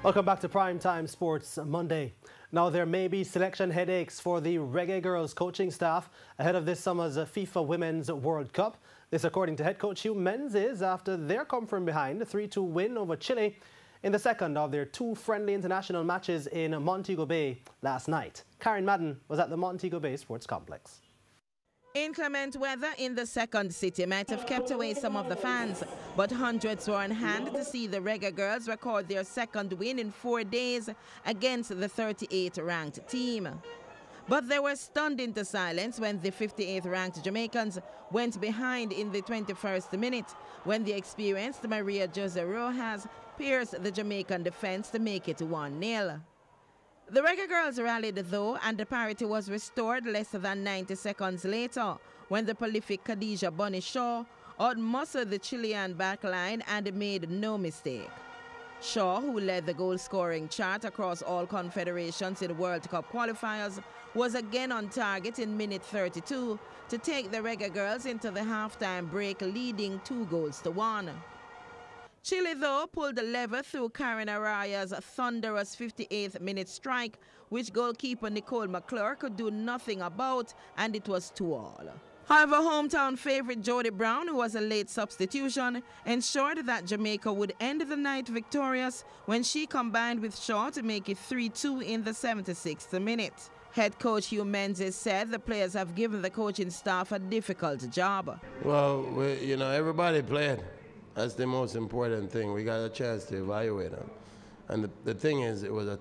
Welcome back to Primetime Sports Monday. Now, there may be selection headaches for the Reggae Girlz coaching staff ahead of this summer's FIFA Women's World Cup. This, according to head coach Hugh Menzies, after their come from behind a 3-2 win over Chile in the second of their two friendly international matches in Montego Bay last night. Karen Madden was at the Montego Bay Sports Complex. Inclement weather in the second city might have kept away some of the fans, but hundreds were on hand to see the Reggae Girlz record their second win in 4 days against the 38th-ranked team. But they were stunned into silence when the 58th-ranked Jamaicans went behind in the 21st minute when the experienced Maria Jose Rojas pierced the Jamaican defense to make it 1-0. The Reggae Girlz rallied though, and the parity was restored less than 90 seconds later when the prolific Khadija Bunny Shaw outmuscled the Chilean backline and made no mistake. Shaw, who led the goal-scoring chart across all confederations in World Cup qualifiers, was again on target in minute 32 to take the Reggae Girlz into the halftime break, leading 2-1. Chile, though, pulled the lever through Karen Araya's thunderous 58th-minute strike, which goalkeeper Nicole McClure could do nothing about, and it was 2-2. However, hometown favourite Jody Brown, who was a late substitution, ensured that Jamaica would end the night victorious when she combined with Shaw to make it 3-2 in the 76th minute. Head coach Hugh Menzies said the players have given the coaching staff a difficult job. Well, everybody played. That's the most important thing. We got a chance to evaluate them. And the thing is, it was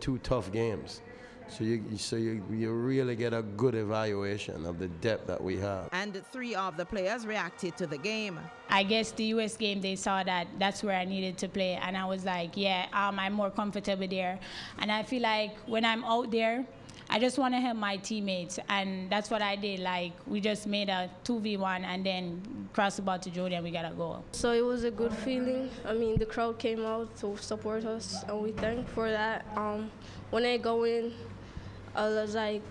two tough games. So you really get a good evaluation of the depth that we have. And 3 of the players reacted to the game. I guess the U.S. game, they saw that that's where I needed to play. And I was like, yeah, I'm more comfortable there. And I feel like when I'm out there, I just want to help my teammates, and that's what I did. Like, we just made a 2v1 and then crossed the ball to Jody and we got a goal. So it was a good feeling. I mean, the crowd came out to support us, and we thank for that. When I go in, I was like,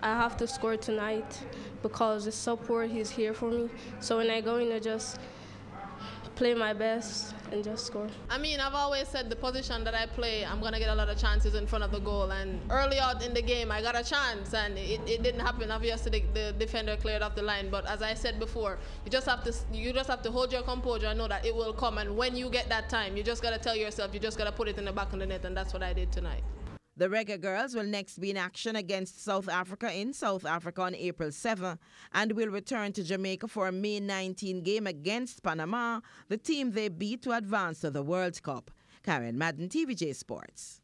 I have to score tonight because the support is here for me. So when I go in, I just play my best and just score. I mean, I've always said the position that I play, I'm going to get a lot of chances in front of the goal. And early out in the game, I got a chance, and it didn't happen. Obviously, the defender cleared off the line. But as I said before, you just have to hold your composure and know that it will come. And when you get that time, you just got to tell yourself, you just got to put it in the back of the net, and that's what I did tonight. The Reggae Girlz will next be in action against South Africa in South Africa on April 7 and will return to Jamaica for a May 19 game against Panama, the team they beat to advance to the World Cup. Karen Madden, TVJ Sports.